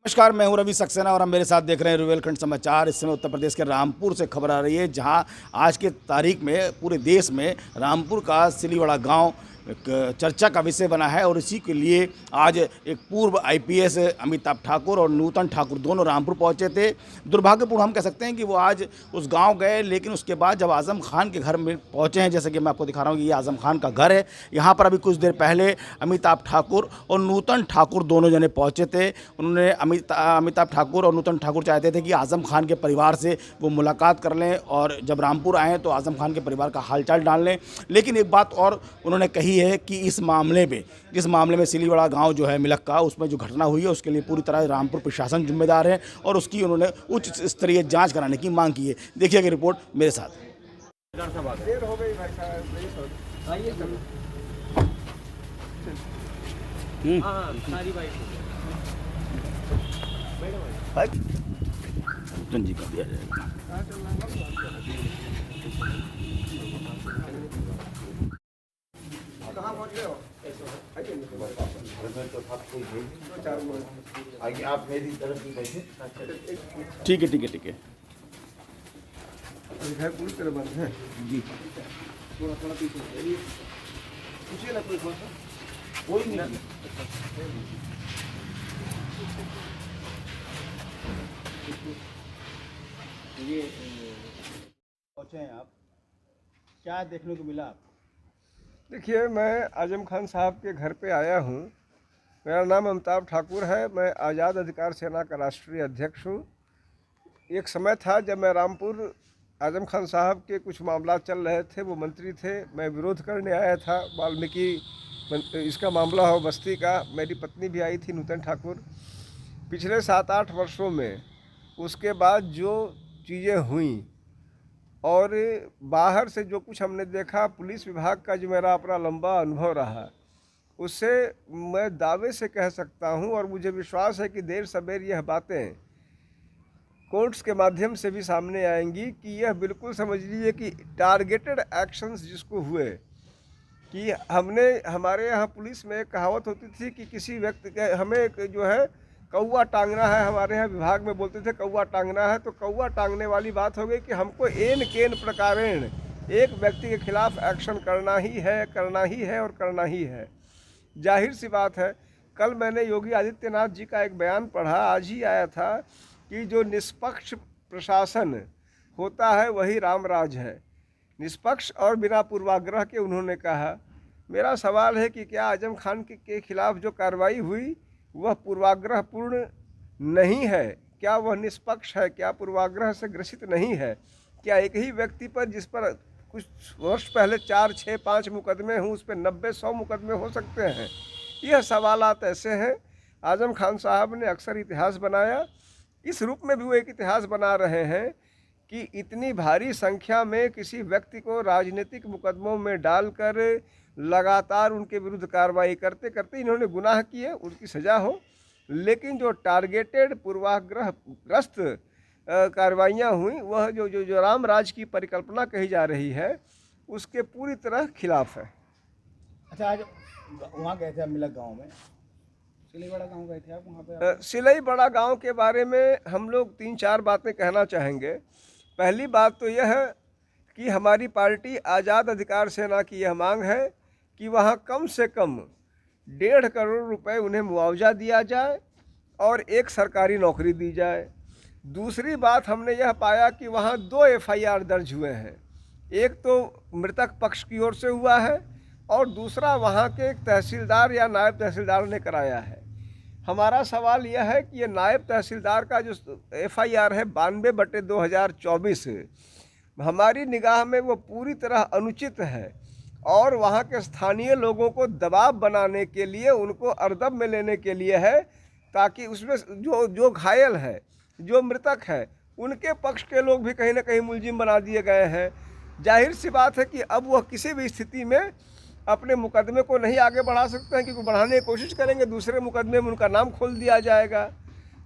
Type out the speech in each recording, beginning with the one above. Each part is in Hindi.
नमस्कार, मैं हूं रवि सक्सेना और हम मेरे साथ देख रहे हैं रुवेलखंड समाचार। इस समय उत्तर प्रदेश के रामपुर से खबर आ रही है, जहां आज के तारीख में पूरे देश में रामपुर का सिलीवाड़ा गांव एक चर्चा का विषय बना है। और इसी के लिए आज एक पूर्व आईपीएस अमिताभ ठाकुर और नूतन ठाकुर दोनों रामपुर पहुंचे थे। दुर्भाग्यपूर्ण हम कह सकते हैं कि वो आज उस गांव गए, लेकिन उसके बाद जब आजम खान के घर में पहुंचे हैं, जैसे कि मैं आपको दिखा रहा हूं कि ये आजम खान का घर है। यहाँ पर अभी कुछ देर पहले अमिताभ ठाकुर और नूतन ठाकुर दोनों जने पहुंचे थे। उन्होंने अमिताभ ठाकुर और नूतन ठाकुर चाहते थे कि आजम खान के परिवार से वो मुलाकात कर लें और जब रामपुर आएँ तो आजम खान के परिवार का हालचाल डाल लें। लेकिन एक बात और उन्होंने कही है कि इस मामले में सिलीवाड़ा गांव जो है मिलक का, उसमें जो घटना हुई है उसके लिए पूरी तरह रामपुर प्रशासन जिम्मेदार है और उसकी उन्होंने उच्च स्तरीय जांच कराने की मांग की है। देखिएगा रिपोर्ट मेरे साथ। जी का दिया जाएगा। आइए आप मेरी तरफ भी बैठे। ठीक है, ठीक है, ठीक है घर पूरी तरह बंद है जी। थोड़ा थोड़ा पीछे पूछिए ना कोई नहीं। ये पहुँचे हैं आप, क्या देखने को मिला? देखिए, मैं आजम खान साहब के घर पे आया हूँ। मेरा नाम अमिताभ ठाकुर है। मैं आज़ाद अधिकार सेना का राष्ट्रीय अध्यक्ष हूँ। एक समय था जब मैं रामपुर आजम खान साहब के कुछ मामला चल रहे थे, वो मंत्री थे, मैं विरोध करने आया था। वाल्मीकि इसका मामला हो बस्ती का, मेरी पत्नी भी आई थी नूतन ठाकुर। पिछले 7-8 वर्षों में उसके बाद जो चीज़ें हुई और बाहर से जो कुछ हमने देखा, पुलिस विभाग का जो मेरा अपना लंबा अनुभव रहा, उससे मैं दावे से कह सकता हूं और मुझे विश्वास है कि देर सवेर यह बातें कोर्ट्स के माध्यम से भी सामने आएंगी कि यह बिल्कुल समझ लीजिए कि टारगेटेड एक्शंस जिसको हुए, कि हमारे यहाँ पुलिस में एक कहावत होती थी कि किसी व्यक्ति के हमें जो है कौवा टांगना है, हमारे यहाँ विभाग में बोलते थे कौवा टांगना है। तो कौवा टांगने वाली बात हो गई कि हमको एन केन प्रकारेण एक व्यक्ति के खिलाफ एक्शन करना ही है और करना ही है। जाहिर सी बात है, कल मैंने योगी आदित्यनाथ जी का एक बयान पढ़ा, आज ही आया था, कि जो निष्पक्ष प्रशासन होता है वही रामराज है। निष्पक्ष और बिना पूर्वाग्रह के उन्होंने कहा। मेरा सवाल है कि क्या आजम खान के खिलाफ जो कार्रवाई हुई वह पूर्वाग्रहपूर्ण नहीं है? क्या वह निष्पक्ष है? क्या पूर्वाग्रह से ग्रसित नहीं है? क्या एक ही व्यक्ति पर, जिस पर कुछ वर्ष पहले 4, 6, 5 मुकदमे हों, उस पर 90-100 मुकदमे हो सकते हैं? यह सवालात ऐसे हैं। आजम खान साहब ने अक्सर इतिहास बनाया, इस रूप में भी वो एक इतिहास बना रहे हैं कि इतनी भारी संख्या में किसी व्यक्ति को राजनीतिक मुकदमों में डालकर लगातार उनके विरुद्ध कार्रवाई करते करते इन्होंने गुनाह किए, उनकी सज़ा हो। लेकिन जो टारगेटेड पूर्वाग्रहग्रस्त कार्रवाइयाँ हुई, वह जो राम राज की परिकल्पना कही जा रही है, उसके पूरी तरह खिलाफ है। अच्छा, आज वहाँ गए थे मिलक गांव में, सिलीवाड़ा गांव गए थे आप, वहाँ पे सिलीवाड़ा गांव के बारे में हम लोग 3-4 बातें कहना चाहेंगे। पहली बात तो यह है कि हमारी पार्टी आज़ाद अधिकार सेना की यह मांग है कि वहाँ कम से कम 1.5 करोड़ रुपए उन्हें मुआवजा दिया जाए और एक सरकारी नौकरी दी जाए। दूसरी बात, हमने यह पाया कि वहाँ 2 FIR दर्ज हुए हैं। एक तो मृतक पक्ष की ओर से हुआ है और दूसरा वहाँ के एक तहसीलदार या नायब तहसीलदार ने कराया है। हमारा सवाल यह है कि ये नायब तहसीलदार का जो FIR है 92/2024, हमारी निगाह में वो पूरी तरह अनुचित है और वहाँ के स्थानीय लोगों को दबाव बनाने के लिए, उनको अर्दब में लेने के लिए है, ताकि उसमें जो घायल है, जो मृतक है, उनके पक्ष के लोग भी कहीं ना कहीं मुलजिम बना दिए गए हैं। जाहिर सी बात है कि अब वह किसी भी स्थिति में अपने मुकदमे को नहीं आगे बढ़ा सकते हैं, क्योंकि बढ़ाने की कोशिश करेंगे दूसरे मुकदमे में उनका नाम खोल दिया जाएगा।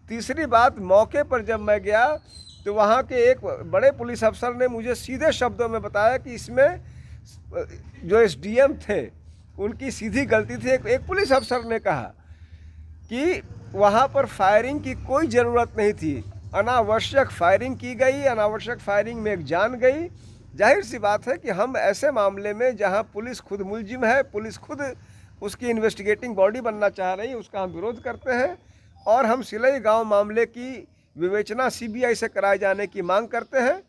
तीसरी बात, मौके पर जब मैं गया तो वहाँ के एक बड़े पुलिस अफसर ने मुझे सीधे शब्दों में बताया कि इसमें जो SDM थे उनकी सीधी गलती थी। एक पुलिस अफसर ने कहा कि वहाँ पर फायरिंग की कोई ज़रूरत नहीं थी। अनावश्यक फायरिंग की गई, अनावश्यक फायरिंग में एक जान गई। जाहिर सी बात है कि हम ऐसे मामले में जहाँ पुलिस खुद मुलजिम है, पुलिस खुद उसकी इन्वेस्टिगेटिंग बॉडी बनना चाह रही है, उसका हम विरोध करते हैं और हम सिलई गांव मामले की विवेचना सीबीआई से कराए जाने की मांग करते हैं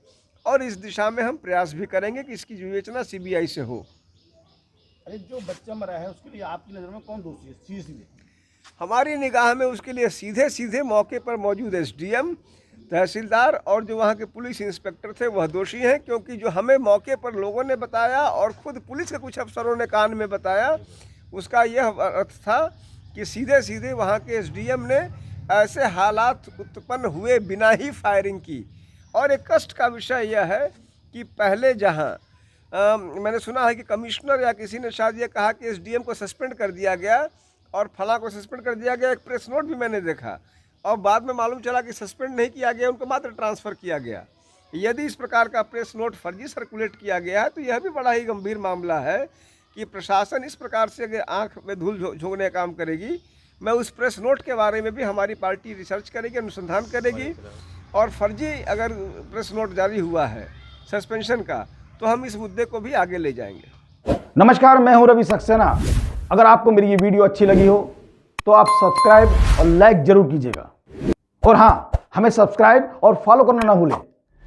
और इस दिशा में हम प्रयास भी करेंगे कि इसकी विवेचना सीबीआई से हो। अरे जो बच्चा मरा है उसके लिए आपकी नज़र में कौन दोषी है? सीधे हमारी निगाह में उसके लिए सीधे सीधे मौके पर मौजूद एसडीएम, तहसीलदार और जो वहाँ के पुलिस इंस्पेक्टर थे वह दोषी हैं, क्योंकि जो हमें मौके पर लोगों ने बताया और खुद पुलिस के कुछ अफसरों ने कान में बताया, उसका यह अर्थ था कि सीधे सीधे वहाँ के एसडीएम ने ऐसे हालात उत्पन्न हुए बिना ही फायरिंग की। और एक कष्ट का विषय यह है कि पहले जहाँ मैंने सुना है कि कमिश्नर या किसी ने शायद ये कहा कि एसडीएम को सस्पेंड कर दिया गया और फला को सस्पेंड कर दिया गया, एक प्रेस नोट भी मैंने देखा और बाद में मालूम चला कि सस्पेंड नहीं किया गया, उनको मात्र ट्रांसफ़र किया गया। यदि इस प्रकार का प्रेस नोट फर्जी सर्कुलेट किया गया है तो यह भी बड़ा ही गंभीर मामला है कि प्रशासन इस प्रकार से अगर आँख में धूल झोंकने का काम करेगी। मैं उस प्रेस नोट के बारे में भी हमारी पार्टी रिसर्च करेगी, अनुसंधान करेगी और फर्जी अगर प्रेस नोट जारी हुआ है सस्पेंशन का तो हम इस मुद्दे को भी आगे ले जाएंगे। नमस्कार, मैं हूं रवि सक्सेना। अगर आपको मेरी ये वीडियो अच्छी लगी हो तो आप सब्सक्राइब और लाइक जरूर कीजिएगा और हाँ, हमें सब्सक्राइब और फॉलो करना ना भूलें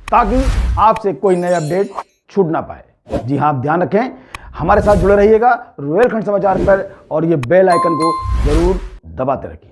ताकि आपसे कोई नया अपडेट छूट ना पाए। जी हाँ, आप ध्यान रखें, हमारे साथ जुड़े रहिएगा रुवेलखंड समाचार पर और ये बेल आइकन को जरूर दबाते रखिए।